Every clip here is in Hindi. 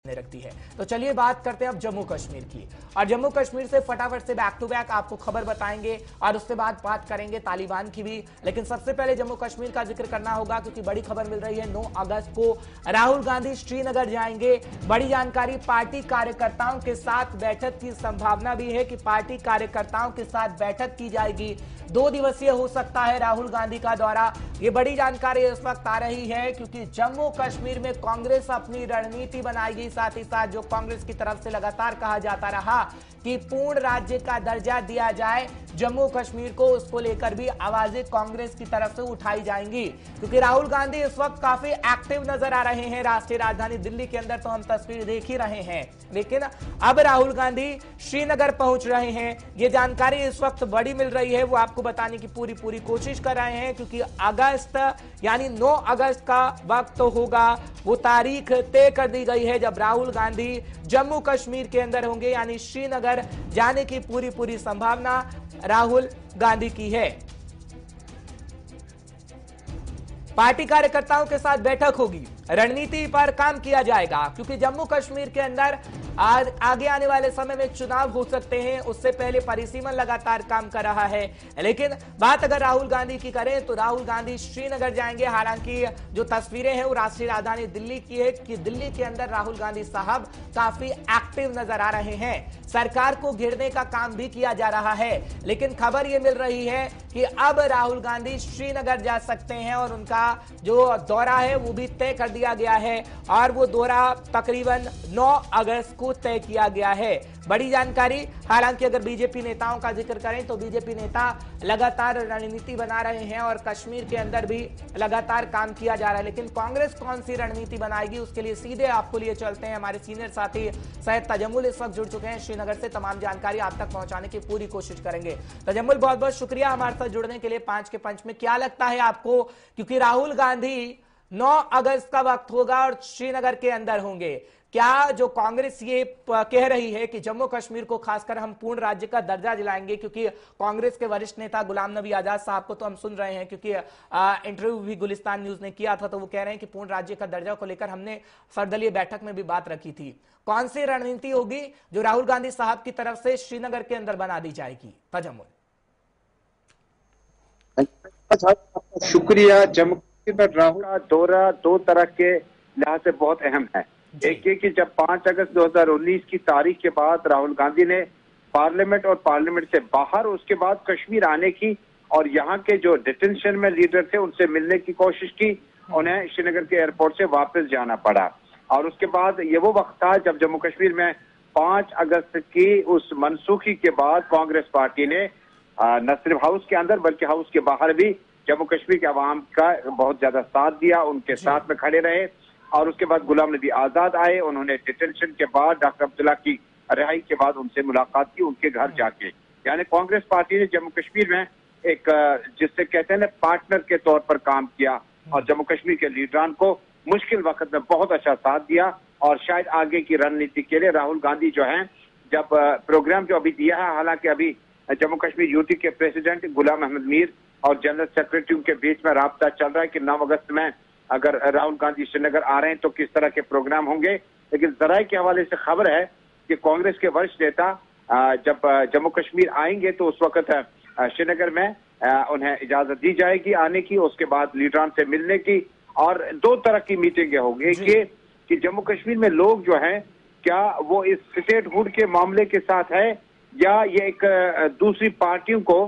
रखती है। तो चलिए बात करते हैं अब जम्मू कश्मीर की, और जम्मू कश्मीर से फटाफट से बैक टू बैक आपको खबर बताएंगे और उसके बाद बात करेंगे तालिबान की भी। लेकिन सबसे पहले जम्मू कश्मीर का जिक्र करना होगा क्योंकि बड़ी खबर मिल रही है 9 अगस्त को राहुल गांधी श्रीनगर जाएंगे। बड़ी जानकारी, पार्टी कार्यकर्ताओं के साथ बैठक की संभावना भी है कि पार्टी कार्यकर्ताओं के साथ बैठक की जाएगी। 2 दिवसीय हो सकता है राहुल गांधी का दौरा। ये बड़ी जानकारी इस वक्त आ रही है क्योंकि जम्मू कश्मीर में कांग्रेस अपनी रणनीति बनाएगी। साथ ही साथ जो कांग्रेस की तरफ से लगातार कहा जाता रहा कि पूर्ण राज्य का दर्जा दिया जाए जम्मू कश्मीर को, उसको लेकर भी आवाजें कांग्रेस की तरफ से उठाई जाएंगी क्योंकि राहुल गांधी इस वक्त काफी एक्टिव नजर आ रहे हैं राष्ट्रीय राजधानी दिल्ली के अंदर। तो हम तस्वीर देख ही रहे हैं, लेकिन अब राहुल गांधी श्रीनगर पहुंच रहे हैं। ये जानकारी इस वक्त बड़ी मिल रही है, वो आपको बताने की पूरी कोशिश कर रहे हैं क्योंकि अगस्त यानी 9 अगस्त का वक्त होगा, वो तारीख तय कर दी गई है जब राहुल गांधी जम्मू कश्मीर के अंदर होंगे, यानी श्रीनगर जाने की पूरी संभावना राहुल गांधी की है। पार्टी कार्यकर्ताओं के साथ बैठक होगी, रणनीति पर काम किया जाएगा क्योंकि जम्मू कश्मीर के अंदर आगे आने वाले समय में चुनाव हो सकते हैं, उससे पहले परिसीमन लगातार काम कर रहा है। लेकिन बात अगर राहुल गांधी की करें तो राहुल गांधी श्रीनगर जाएंगे। हालांकि जो तस्वीरें हैं वो राष्ट्रीय राजधानी दिल्ली की है कि दिल्ली के अंदर राहुल गांधी साहब काफी एक्टिव नजर आ रहे हैं, सरकार को घेरने का काम भी किया जा रहा है। लेकिन खबर यह मिल रही है कि अब राहुल गांधी श्रीनगर जा सकते हैं और उनका जो दौरा है वो भी तय कर दिया गया है और वो दौरा तकरीबन 9 अगस्त को तय किया गया है। बड़ी जानकारी। हालांकि अगर बीजेपी नेताओं का जिक्र करें तो बीजेपी नेता लगातार रणनीति बना रहे हैं और कश्मीर के अंदर भी लगातार काम किया जा रहा है, लेकिन कांग्रेस कौन सी रणनीति बनाएगी उसके लिए सीधे आपको लिए चलते हैं। हमारे सीनियर साथी सैयद तजम्मुल इस वक्त जुड़ चुके हैं श्रीनगर से, तमाम जानकारी आप तक पहुंचाने की पूरी कोशिश करेंगे। तजम्मुल, बहुत बहुत शुक्रिया हमारे साथ जुड़ने के लिए 5 के पंच में। क्या लगता है आपको, क्योंकि राहुल गांधी 9 अगस्त का वक्त होगा और श्रीनगर के अंदर होंगे, क्या जो कांग्रेस ये कह रही है कि जम्मू कश्मीर को खासकर हम पूर्ण राज्य का दर्जा दिलाएंगे, क्योंकि कांग्रेस के वरिष्ठ नेता गुलाम नबी आजाद साहब को तो हम सुन रहे हैं क्योंकि इंटरव्यू भी गुलिस्तान न्यूज ने किया था, तो वो कह रहे हैं कि पूर्ण राज्य का दर्जा को लेकर हमने सर्वदलीय बैठक में भी बात रखी थी। कौन सी रणनीति होगी जो राहुल गांधी साहब की तरफ से श्रीनगर के अंदर बना दी जाएगी? तजम्मुल। शुक्रिया। जम्मू कश्मीर में राहुल का दौरा 2 तरह के लिहाज से बहुत अहम है। एक ये कि जब 5 अगस्त 2019 की तारीख के बाद राहुल गांधी ने पार्लियामेंट और पार्लियामेंट से बाहर उसके बाद कश्मीर आने की और यहाँ के जो डिटेंशन में लीडर थे उनसे मिलने की कोशिश की, उन्हें श्रीनगर के एयरपोर्ट से वापस जाना पड़ा। और उसके बाद ये वो वक्त था जब जम्मू कश्मीर में 5 अगस्त की उस मनसूखी के बाद कांग्रेस पार्टी ने न सिर्फ हाउस के अंदर बल्कि हाउस के बाहर भी जम्मू कश्मीर के अवाम का बहुत ज्यादा साथ दिया, उनके साथ में खड़े रहे। और उसके बाद गुलाम नबी आजाद आए, उन्होंने डिटेंशन के बाद डॉक्टर अब्दुल्ला की रिहाई के बाद उनसे मुलाकात की उनके घर जाके। यानी कांग्रेस पार्टी ने जम्मू कश्मीर में एक जिससे कहते हैं ना पार्टनर के तौर पर काम किया और जम्मू कश्मीर के लीडरान को मुश्किल वक्त में बहुत अच्छा साथ दिया। और शायद आगे की रणनीति के लिए राहुल गांधी जो है जब प्रोग्राम जो अभी दिया है, हालांकि अभी जम्मू कश्मीर यूटी के प्रेसिडेंट गुलाम अहमद मीर और जनरल सेक्रेटरी के बीच में राब्ता चल रहा है कि 9 अगस्त में अगर राहुल गांधी श्रीनगर आ रहे हैं तो किस तरह के प्रोग्राम होंगे। लेकिन जराये के हवाले से खबर है कि कांग्रेस के वरिष्ठ नेता जब जम्मू कश्मीर आएंगे तो उस वक्त श्रीनगर में उन्हें इजाजत दी जाएगी आने की, उसके बाद लीडरान से मिलने की। और 2 तरह की मीटिंगें होंगी। एक ये कि जम्मू कश्मीर में लोग जो हैं क्या वो इस स्टेटहुड के मामले के साथ है या ये एक दूसरी पार्टियों को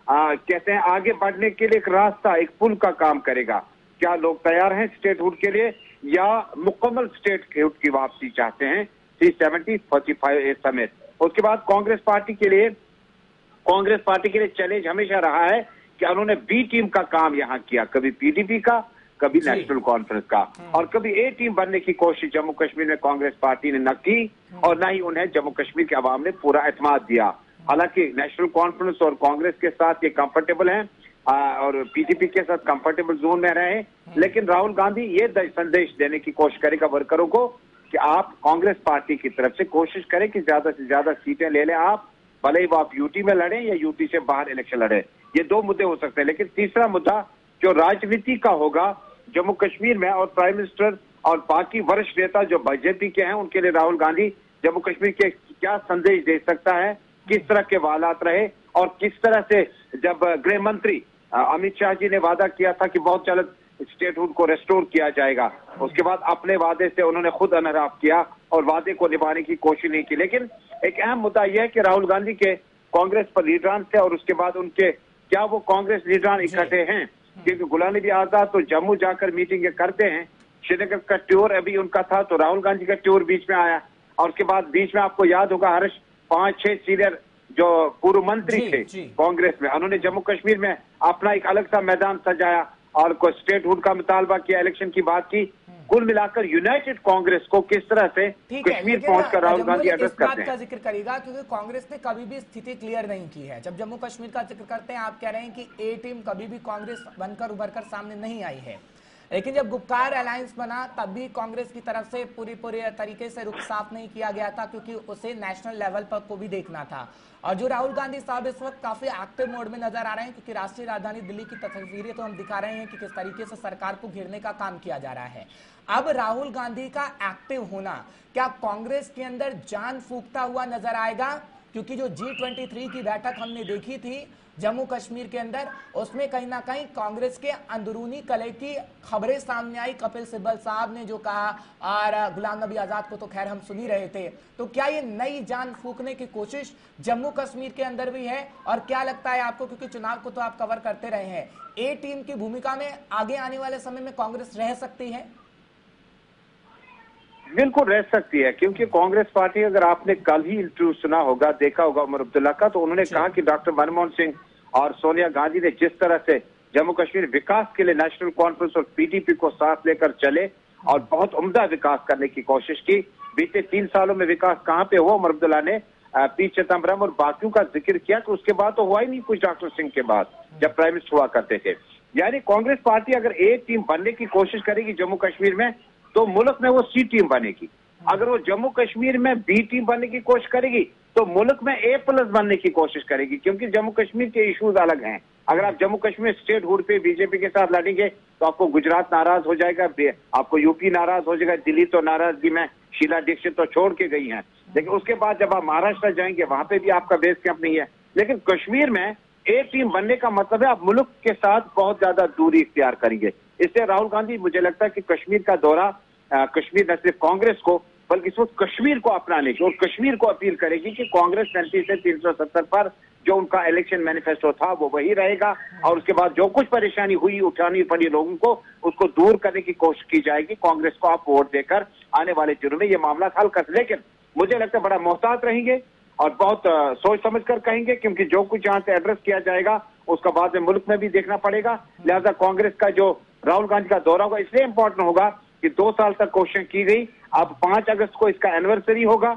कहते हैं आगे बढ़ने के लिए एक रास्ता, एक पुल का काम करेगा। क्या लोग तैयार हैं स्टेटहुड के लिए या मुकम्मल स्टेटहुड की वापसी चाहते हैं 370, 45 समेत। उसके बाद कांग्रेस पार्टी के लिए चैलेंज हमेशा रहा है कि उन्होंने बी टीम का काम यहाँ किया, कभी पीडीपी का, कभी नेशनल कॉन्फ्रेंस का, और कभी ए टीम बनने की कोशिश जम्मू कश्मीर में कांग्रेस पार्टी ने न की और न ही उन्हें जम्मू कश्मीर के अवाम ने पूरा एतमाद दिया। हालांकि नेशनल कॉन्फ्रेंस और कांग्रेस के साथ ये कंफर्टेबल हैं और पीडीपी के साथ कंफर्टेबल जोन में रहे, लेकिन राहुल गांधी ये संदेश देने की कोशिश करेगा वर्करों को कि आप कांग्रेस पार्टी की तरफ से कोशिश करें कि ज्यादा से ज्यादा सीटें ले लें आप, भले ही वो आप यूटी में लड़ें या यूटी से बाहर इलेक्शन लड़ें। ये 2 मुद्दे हो सकते हैं। लेकिन तीसरा मुद्दा जो राजनीति का होगा जम्मू कश्मीर में, और प्राइम मिनिस्टर और बाकी वरिष्ठ नेता जो बीजेपी के हैं उनके लिए राहुल गांधी जम्मू कश्मीर के क्या संदेश दे सकता है, किस तरह के वालात रहे और किस तरह से जब गृह मंत्री अमित शाह जी ने वादा किया था कि बहुत जल्द स्टेटहुड को रेस्टोर किया जाएगा, उसके बाद अपने वादे से उन्होंने खुद अनराफ किया और वादे को निभाने की कोशिश नहीं की। लेकिन एक अहम मुद्दा यह है कि राहुल गांधी के कांग्रेस पर लीडरान थे और उसके बाद उनके क्या वो कांग्रेस लीडरान इकट्ठे हैं, क्योंकि गुलाम नबी आजाद तो जम्मू जाकर मीटिंग करते हैं, श्रीनगर का टूर अभी उनका था तो राहुल गांधी का टूर बीच में आया और उसके बाद बीच में आपको याद होगा हर्ष 5-6 सीनियर जो पूर्व मंत्री थे कांग्रेस में, उन्होंने जम्मू कश्मीर में अपना एक अलग सा मैदान सजाया और स्टेटहुड का मुतालबा किया, इलेक्शन की बात की। कुल मिलाकर यूनाइटेड कांग्रेस को किस तरह से कश्मीर पहुंचकर राहुल गांधी एड्रेस करते हैं, का जिक्र करेगा क्योंकि कांग्रेस ने कभी भी स्थिति क्लियर नहीं की है। जब जम्मू कश्मीर का जिक्र करते हैं आप कह रहे हैं कि ए टीम कभी भी कांग्रेस बनकर उभरकर सामने नहीं आई है, लेकिन जब गुप्कार अलायंस बना तब भी कांग्रेस की तरफ से पूरी तरीके से रुख साफ नहीं किया गया था, क्योंकि उसे नेशनल लेवल पर को भी देखना था। और जो राहुल गांधी साहब इस वक्त काफी एक्टिव मोड में नजर आ रहे हैं, क्योंकि राष्ट्रीय राजधानी दिल्ली की तस्वीरें तो हम दिखा रहे हैं कि किस तरीके से सरकार को घेरने का काम किया जा रहा है। अब राहुल गांधी का एक्टिव होना क्या कांग्रेस के अंदर जान फूंकता हुआ नजर आएगा? क्योंकि जो G23 की बैठक हमने देखी थी जम्मू कश्मीर के अंदर, उसमें कहीं ना कहीं कांग्रेस के अंदरूनी कलह की खबरें सामने आई। कपिल सिब्बल साहब ने जो कहा और गुलाम नबी आजाद को तो खैर हम सुन ही रहे थे। तो क्या ये नई जान फूंकने की कोशिश जम्मू कश्मीर के अंदर भी है? और क्या लगता है आपको, क्योंकि चुनाव को तो आप कवर करते रहे हैं, ए टीम की भूमिका में आगे आने वाले समय में कांग्रेस रह सकती है? बिल्कुल रह सकती है, क्योंकि कांग्रेस पार्टी, अगर आपने कल ही इंटरव्यू सुना होगा, देखा होगा उमर अब्दुल्ला का, तो उन्होंने कहा कि डॉक्टर मनमोहन सिंह और सोनिया गांधी ने जिस तरह से जम्मू कश्मीर विकास के लिए नेशनल कॉन्फ्रेंस और पीडीपी को साथ लेकर चले और बहुत उम्दा विकास करने की कोशिश की। बीते 3 सालों में विकास कहाँ पे हुआ, उमर अब्दुल्ला ने पी चिदम्बरम और बाकियों का जिक्र किया कि उसके बाद तो हुआ ही नहीं कुछ डॉक्टर सिंह के बाद जब प्राइम मिनिस्टर हुआ करते थे। यानी कांग्रेस पार्टी अगर एक टीम बनने की कोशिश करेगी जम्मू कश्मीर में तो मुल्क में वो सी टीम बनेगी। अगर वो जम्मू कश्मीर में बी टीम बनने की कोशिश करेगी तो मुल्क में A+ बनने की कोशिश करेगी, क्योंकि जम्मू कश्मीर के इश्यूज अलग हैं। अगर आप जम्मू कश्मीर स्टेटहुड पे बीजेपी के साथ लड़ेंगे तो आपको गुजरात नाराज हो जाएगा, आपको यूपी नाराज हो जाएगा, दिल्ली तो नाराजगी में शीला दीक्षित तो छोड़ के गई हैं, लेकिन उसके बाद जब आप महाराष्ट्र जाएंगे वहां पे भी आपका बेस कैंप नहीं है। लेकिन कश्मीर में एक टीम बनने का मतलब है आप मुल्क के साथ बहुत ज्यादा दूरी इख्तियार करेंगे। इससे राहुल गांधी, मुझे लगता है कि कश्मीर का दौरा कश्मीर न सिर्फ कांग्रेस को बल्कि इस वक्त कश्मीर को अपनाने की और कश्मीर को अपील करेगी कि कांग्रेस 35 से 370 पर जो उनका इलेक्शन मैनिफेस्टो था वो वही रहेगा और उसके बाद जो कुछ परेशानी हुई उठानी पड़ी लोगों को उसको दूर करने की कोशिश की जाएगी। कांग्रेस को आप वोट देकर आने वाले दिनों में ये मामला हल कर, लेकिन मुझे लगता है बड़ा मोहतात रहेंगे और बहुत सोच समझ कर कहेंगे, क्योंकि जो कुछ यहाँ से एड्रेस किया जाएगा उसका बाद में मुल्क में भी देखना पड़ेगा। लिहाजा कांग्रेस का जो राहुल गांधी का दौरा होगा इसलिए इंपॉर्टेंट होगा कि 2 साल तक कोशिश की गई, अब 5 अगस्त को इसका एनिवर्सरी होगा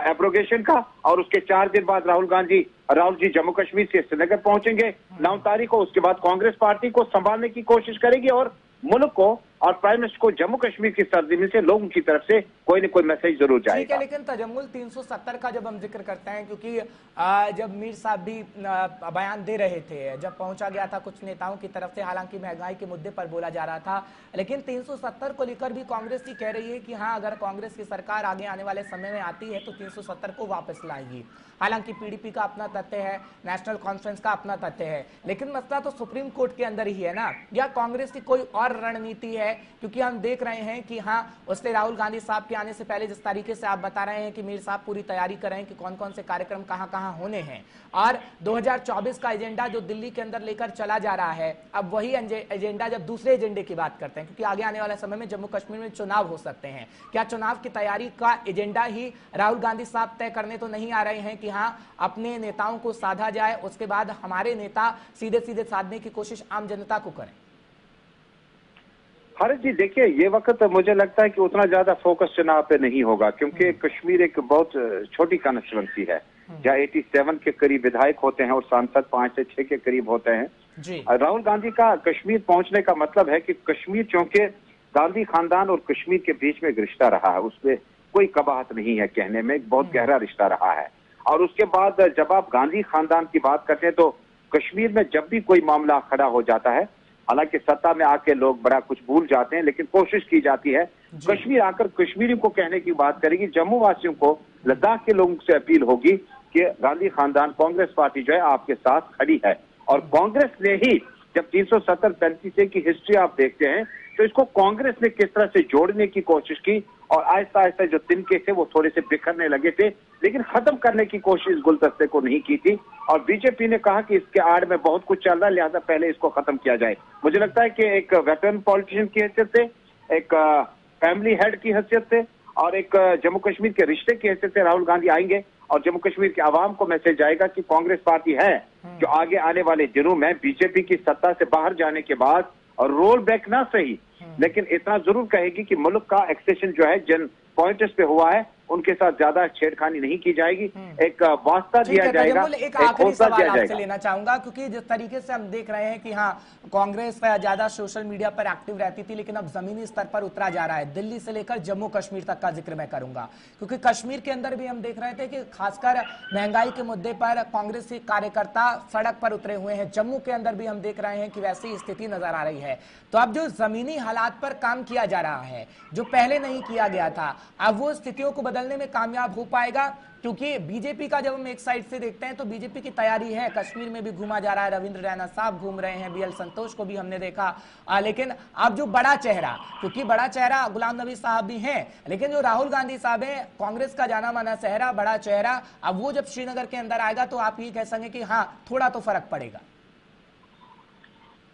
एब्रोगेशन का और उसके 4 दिन बाद राहुल जी जम्मू कश्मीर से श्रीनगर पहुंचेंगे 9 तारीख को। उसके बाद कांग्रेस पार्टी को संभालने की कोशिश करेगी और मुल्क को और प्राइम मिनिस्टर को जम्मू कश्मीर की सरजमीन से लोगों की तरफ से कोई न कोई मैसेज जरूर जाएगा। ठीक है, लेकिन तजम्मुल 370 का जब हम जिक्र करते हैं, क्योंकि जब मीर साहब भी बयान दे रहे थे, जब पहुंचा गया था कुछ नेताओं की तरफ से, हालांकि महंगाई के मुद्दे पर बोला जा रहा था, लेकिन 370 को लेकर भी कांग्रेस ही कह रही है कि हाँ, अगर कांग्रेस की सरकार आगे आने वाले समय में आती है तो 370 को वापस लाएगी। हालांकि पीडीपी का अपना तथ्य है, नेशनल कॉन्फ्रेंस का अपना तथ्य है, लेकिन मसला तो सुप्रीम कोर्ट के अंदर ही है ना, या कांग्रेस की कोई और रणनीति है? क्योंकि हम देख रहे हैं कि हाँ, उससे राहुल गांधी साहब के आने से पहले जिस तरीके से आप बता रहे हैं कि मीर साहब पूरी तैयारी कर रहे हैं कि कौन कौन से कार्यक्रम कहां कहां होने हैं, और 2024 का एजेंडा जो दिल्ली के अंदर लेकर चला जा रहा है, अब वही एजेंडा जब दूसरे एजेंडे की बात करते हैं, क्योंकि आगे आने वाले समय में जम्मू कश्मीर में चुनाव हो सकते हैं, क्या चुनाव की तैयारी का एजेंडा ही राहुल गांधी साहब तय करने तो नहीं आ रहे हैं कि हाँ, अपने नेताओं को साधा जाए, उसके बाद हमारे नेता सीधे सीधे साधने की कोशिश आम जनता को करें? हर जी देखिए, ये वक्त मुझे लगता है कि उतना ज्यादा फोकस चुनाव पे नहीं होगा, क्योंकि कश्मीर एक बहुत छोटी कॉन्स्टिट्यूंसी है जहाँ 87 के करीब विधायक होते हैं और सांसद 5 से 6 के करीब होते हैं जी। राहुल गांधी का कश्मीर पहुंचने का मतलब है कि कश्मीर, चूंकि गांधी खानदान और कश्मीर के बीच में एक रिश्ता रहा है, उसमें कोई कबाहत नहीं है कहने में, एक बहुत गहरा रिश्ता रहा है। और उसके बाद जब आप गांधी खानदान की बात करते हैं तो कश्मीर में जब भी कोई मामला खड़ा हो जाता है, हालांकि सत्ता में आके लोग बड़ा कुछ भूल जाते हैं, लेकिन कोशिश की जाती है कश्मीर आकर कश्मीरी को कहने की बात करेगी। जम्मू वासियों को, लद्दाख के लोगों से अपील होगी कि गांधी खानदान, कांग्रेस पार्टी जो है आपके साथ खड़ी है। और कांग्रेस ने ही, जब 370-35 की हिस्ट्री आप देखते हैं, तो इसको कांग्रेस ने किस तरह से जोड़ने की कोशिश की और आहिस्ता आहिस्ता जो तिनके थे वो थोड़े से बिखरने लगे थे, लेकिन खत्म करने की कोशिश गुलदस्ते को नहीं की थी। और बीजेपी ने कहा कि इसके आड़ में बहुत कुछ चल रहा है, लिहाजा पहले इसको खत्म किया जाए। मुझे लगता है कि एक वेटरन पॉलिटिशियन की हैसियत से, एक फैमिली हेड की हैसियत से और एक जम्मू कश्मीर के रिश्ते की हैसियत से राहुल गांधी आएंगे और जम्मू कश्मीर के आवाम को मैसेज जाएगा कि कांग्रेस पार्टी है जो आगे आने वाले दिनों में बीजेपी की सत्ता से बाहर जाने के बाद और रोल बैक ना सही, लेकिन इतना जरूर कहेगी कि मुल्क का एक्सेशन जो है जिन पॉइंट्स पे हुआ है उनके साथ ज्यादा छेड़खानी नहीं की जाएगी, एक वास्ता दिया जाएगा, एक आखिरी सवाल आपसे लेना चाहूंगा, क्योंकि जिस तरीके से हम देख रहे हैं कि हाँ, कांग्रेस ज्यादा सोशल मीडिया पर एक्टिव रहती थी, लेकिन अब जमीनी स्तर पर उतरा जा रहा है। दिल्ली से लेकर जम्मू कश्मीर तक का जिक्र मैं करूंगा, क्योंकि कश्मीर के अंदर भी हम देख रहे थे कि खासकर महंगाई के मुद्दे पर कांग्रेस के कार्यकर्ता सड़क पर उतरे हुए हैं। जम्मू के अंदर भी हम देख रहे हैं कि वैसी स्थिति नजर आ रही है। तो अब जो जमीनी हालात पर काम किया जा रहा है, जो पहले नहीं किया गया था, अब वो स्थितियों को बदलने में कामयाब हो पाएगा? क्योंकि बीजेपी का जब हम एक साइड से देखते हैं तो बीजेपी की तैयारी है, कश्मीर में भी घूमा जा रहा है, रविंद्र रैना साहब घूम रहे हैं, बीएल संतोष को भी हमने देखा, लेकिन अब जो बड़ा चेहरा, क्योंकि बड़ा चेहरा गुलाम नबी साहब भी हैं, लेकिन जो राहुल गांधी साहब हैं, कांग्रेस का जाना माना चेहरा, बड़ा चेहरा, अब वो जब श्रीनगर के अंदर आएगा तो आप ये कह सकेंगे कि हाँ, थोड़ा तो फर्क पड़ेगा।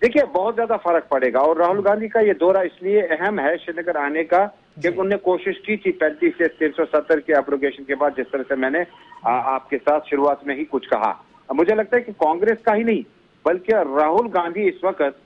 देखिए, बहुत ज्यादा फर्क पड़ेगा और राहुल गांधी का ये दौरा इसलिए अहम है श्रीनगर आने का क्योंकि उन्होंने कोशिश की थी 35 से 370 के एब्रोगेशन के बाद, जिस तरह से मैंने आपके साथ शुरुआत में ही कुछ कहा। मुझे लगता है कि कांग्रेस का ही नहीं बल्कि राहुल गांधी इस वक्त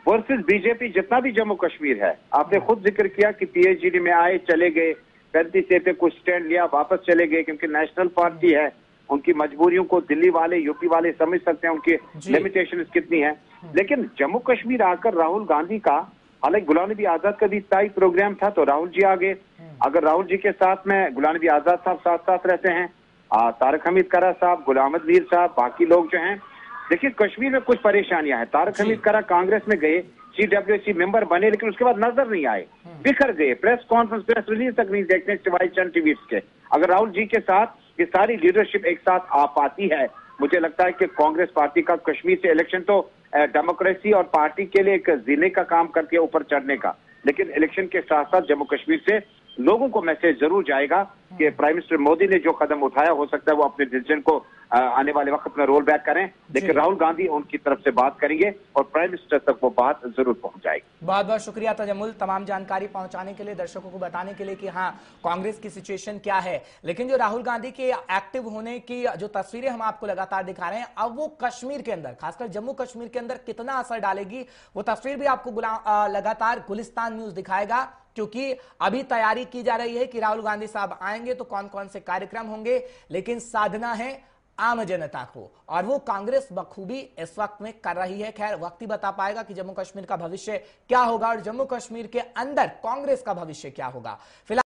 वर्सेस बीजेपी जितना भी जम्मू कश्मीर है, आपने खुद जिक्र किया कि पीएचडी में आए चले गए, 35 पे कुछ स्टैंड लिया वापस चले गए, क्योंकि नेशनल पार्टी है, उनकी मजबूरियों को दिल्ली वाले यूपी वाले समझ सकते हैं, उनकी लिमिटेशन कितनी है। लेकिन जम्मू कश्मीर आकर राहुल गांधी का, हालांकि गुलाम नबी आजाद का भी तय प्रोग्राम था तो राहुल जी आ गए। अगर राहुल जी के साथ में गुलाम नबी आजाद साहब साथ साथ रहते हैं, तारक हमीद करा साहब, गुलाम अहमद मीर साहब, बाकी लोग जो हैं, देखिए कश्मीर में कुछ परेशानियां हैं। तारक हमीद करा कांग्रेस में गए, CWC मेंबर बने, लेकिन उसके बाद नजर नहीं आए, बिखर गए, प्रेस कॉन्फ्रेंस, प्रेस रिलीज तक नहीं देखते सिवाय चंद ट्वीट्स के। अगर राहुल जी के साथ ये सारी लीडरशिप एक साथ आ पाती है, मुझे लगता है कि कांग्रेस पार्टी का कश्मीर से इलेक्शन तो डेमोक्रेसी और पार्टी के लिए एक जीने का काम करके ऊपर चढ़ने का, लेकिन इलेक्शन के साथ साथ जम्मू कश्मीर से लोगों को मैसेज जरूर जाएगा कि प्राइम मिनिस्टर मोदी ने जो कदम उठाया, हो सकता है वो अपने डिसीजन को आने वाले वक्त में रोल बैक करें, लेकिन राहुल गांधी उनकी तरफ से बात करेंगे और प्राइम मिनिस्टर तक वो बात जरूर पहुंच जाएगी। बहुत बहुत शुक्रिया तजम्मुल, तमाम जानकारी पहुंचाने के लिए, दर्शकों को बताने के लिए कि हाँ, कांग्रेस की सिचुएशन क्या है। लेकिन जो राहुल गांधी के एक्टिव होने की जो तस्वीरें हम आपको लगातार दिखा रहे हैं, अब वो कश्मीर के अंदर, खासकर जम्मू कश्मीर के अंदर कितना असर डालेगी, वो तस्वीर भी आपको लगातार गुलिस्तान न्यूज दिखाएगा, क्योंकि अभी तैयारी की जा रही है कि राहुल गांधी साहब आएंगे तो कौन कौन से कार्यक्रम होंगे, लेकिन साधना है आम जनता को, और वो कांग्रेस बखूबी इस वक्त में कर रही है। खैर, वक्त ही बता पाएगा कि जम्मू कश्मीर का भविष्य क्या होगा और जम्मू कश्मीर के अंदर कांग्रेस का भविष्य क्या होगा। फिलहाल